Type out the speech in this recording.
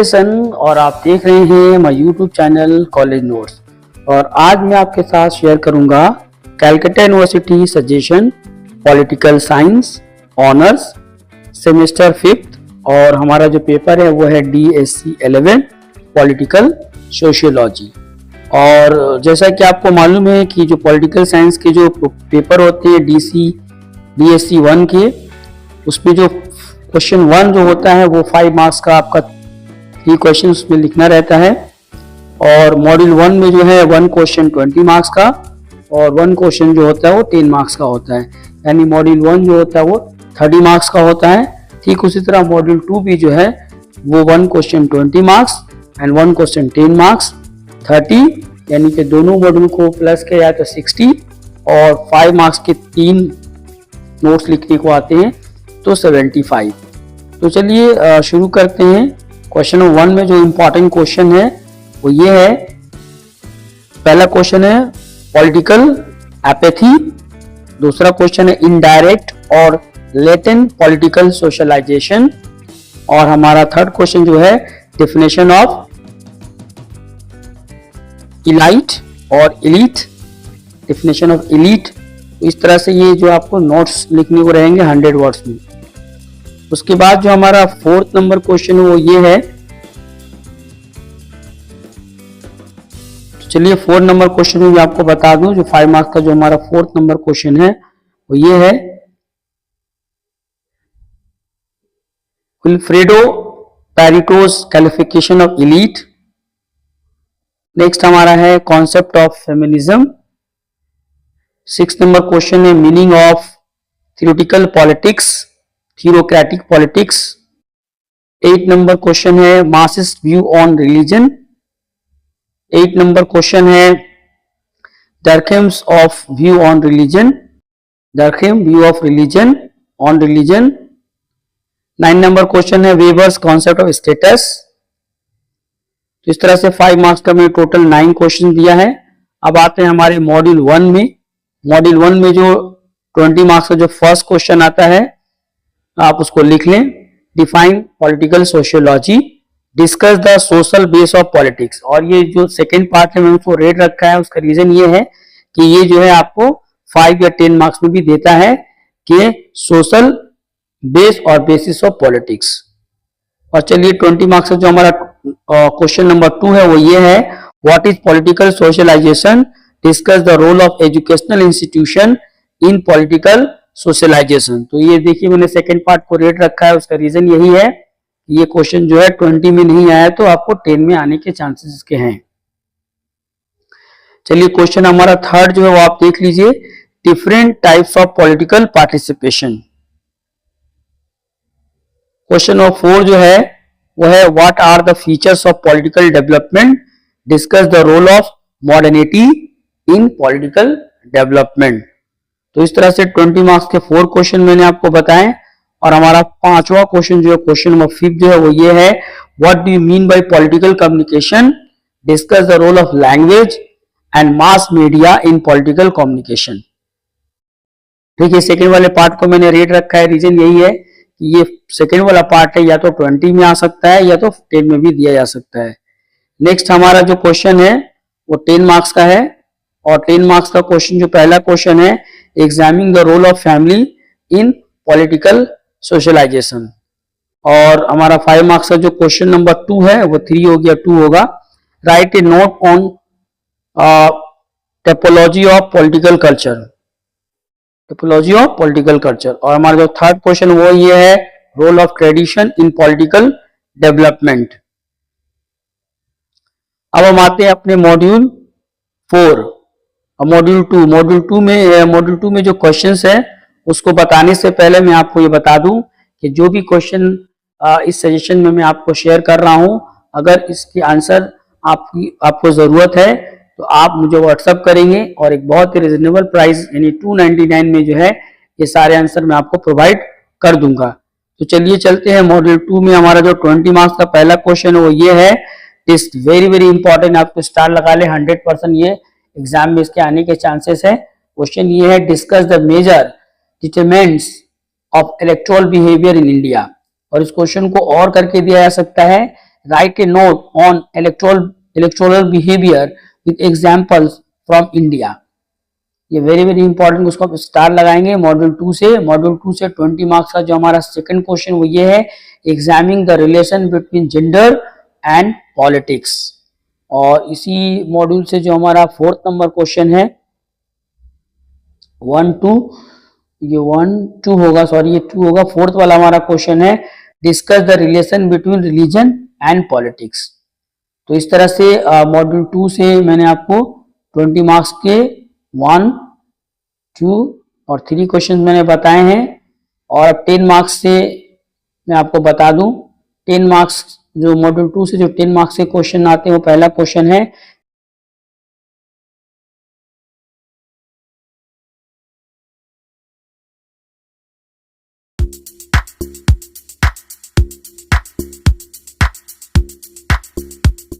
सन और आप देख रहे हैं my YouTube channel college notes. और आज मैं आपके साथ शेयर करूंगा Calcutta university suggestion political science honours semester 5th और हमारा जो पेपर है वो है DSC 11 पॉलिटिकल सोशियोलॉजी। और जैसा कि आपको मालूम है कि जो पॉलिटिकल साइंस के जो पेपर होते हैं DSC 1 के, उसमें जो क्वेश्चन 1 जो होता है वो 5 मार्क्स का आपका 3 क्वेश्चन उसमें लिखना रहता है। और मॉड्यूल 1 में जो है 1 क्वेश्चन 20 मार्क्स का और 1 क्वेश्चन जो होता है वो 10 मार्क्स का होता है, यानी मॉड्यूल 1 जो होता है वो 30 मार्क्स का होता है। ठीक उसी तरह मॉड्यूल 2 भी जो है वो 1 question 20 marks and 1 question 10 marks 30, यानी कि दोनों मॉड्यूल को प्लस किया तो 60 और 5 मार्क्स के 3 नोट्स लिखने को आते हैं तो 75। तो चलिए शुरू करते हैं। क्वेश्चन 1 में जो इम्पोर्टेंट क्वेश्चन है वो ये है। पहला क्वेश्चन है पॉलिटिकल एपैथी, दूसरा क्वेश्चन है इनडायरेक्ट और लेटेंट पॉलिटिकल सोशलाइजेशन, और हमारा थर्ड क्वेश्चन जो है डेफिनेशन ऑफ इलाइट और इलीट, डेफिनेशन ऑफ इलीट। इस तरह से ये जो आपको नोट्स लिखने को रहेंगे 100 वर्ड्स में। उसके बाद जो हमारा 4th नंबर क्वेश्चन है वो ये है। तो चलिए 4 नंबर क्वेश्चन में आपको बता दूं, जो 5 मार्क्स का जो हमारा 4th नंबर क्वेश्चन है वो ये है। Vilfredo Pareto's qualification of elite. Next हमारा है concept of feminism. 6th number question है meaning of theoretical politics, theocratic politics. 8 number question है Marxist view on religion. 8 number question है Durkheim's of view on religion, Durkheim view of religion on religion. 9 number question है Weber's concept of status. तो इस तरह से 5 marks का मैंने total 9 question दिया है। अब आते हैं हमारे मॉड्यूल 1 में। मॉड्यूल 1 में जो 20 मार्क्स का जो फर्स्ट क्वेश्चन आता है आप उसको लिख लें। Define political sociology, discuss the social base of politics. और ये जो सेकेंड पार्ट है मैंने उसको रेट रखा है, उसका रीजन ये है कि ये जो है आपको 5 या 10 मार्क्स में भी देता है कि सोशल बेस और बेसिस ऑफ पॉलिटिक्स। और चलिए 20 मार्क्स का जो हमारा क्वेश्चन नंबर 2 है वो ये है। What is political socialisation, discuss the role of educational institution in political socialisation. तो ये देखिए मैंने सेकंड पार्ट को रेट रखा है, उसका रीजन यही है कि ये क्वेश्चन जो है 20 में नहीं आया तो आपको 10 में आने के चांसेस इसके हैं। चलिए क्वेश्चन हमारा थर्ड जो है वो आप देख लीजिए। Different types of political participation. Question number 4 जो है वो है what are the features of political development, discuss the role of modernity in political development. तो इस तरह से 20 मार्क्स के 4 क्वेश्चन मैंने आपको बताए। और हमारा 5वां क्वेश्चन जो है क्वेश्चन नंबर 5 जो है वो ये है। What do you mean by political communication, discuss the role of language and mass media in political communication. ठीक है, सेकेंड वाले पार्ट को मैंने रेट रखा है, रीजन यही है कि ये सेकेंड वाला पार्ट है या तो 20 में आ सकता है या तो 10 में भी दिया जा सकता है। नेक्स्ट हमारा जो क्वेश्चन है वो 10 मार्क्स का है। और 10 मार्क्स का क्वेश्चन जो पहला क्वेश्चन है examining the role of family in political socialisation. और हमारा 5 मार्क्स का जो क्वेश्चन नंबर 2 है वो 3 हो गया, 2 होगा। Write a note on typology of political culture, typology of political culture. और हमारा जो थर्ड क्वेश्चन वो ये है role of tradition in political development. अब हम आते हैं अपने मॉड्यूल 4 और मॉड्यूल 2 में जो क्वेश्चंस है उसको बताने से पहले मैं आपको ये बता दूं कि जो भी क्वेश्चन इस सजेशन में मैं आपको शेयर कर रहा हूं, अगर इसके आंसर आपको जरूरत है तो आप मुझे व्हाट्सअप करेंगे और एक बहुत ही रिजनेबल प्राइस यानी 299 में जो है ये सारे आंसर मैं आपको प्रोवाइड कर दूंगा। तो चलिए चलते हैं मॉड्यूल 2 में। हमारा जो 20 मार्क्स का पहला क्वेश्चन है वो ये है। टेस्ट वेरी वेरी इंपॉर्टेंट, आपको स्टार लगा ले, 100% ये एग्जाम में इसके आने के चांसेस है। क्वेश्चन ये है discuss the major determinants of electoral behaviour in India. और इस क्वेश्चन को और करके दिया जा सकता है right a note on electoral behaviour with examples from India. ये वेरी वेरी इंपॉर्टेंट, उसको आप स्टार लगाएंगे। मॉड्यूल 2 से 20 मार्क्स का जो हमारा सेकंड क्वेश्चन वो ये है, examining the relation between gender and politics. और इसी मॉड्यूल से जो हमारा फोर्थ नंबर क्वेश्चन है 1-2, ये 1-2 होगा, सॉरी ये 2 होगा। फोर्थ वाला हमारा क्वेश्चन है, discuss the relation between religion and politics. तो इस तरह से मॉड्यूल 2 से मैंने आपको 20 मार्क्स के 1, 2 और 3 क्वेश्चन मैंने बताए हैं। और अब 10 मार्क्स से मैं आपको बता दूं, 10 मार्क्स जो मॉड्यूल 2 से जो 10 मार्क्स के क्वेश्चन आते हैं, वो पहला क्वेश्चन है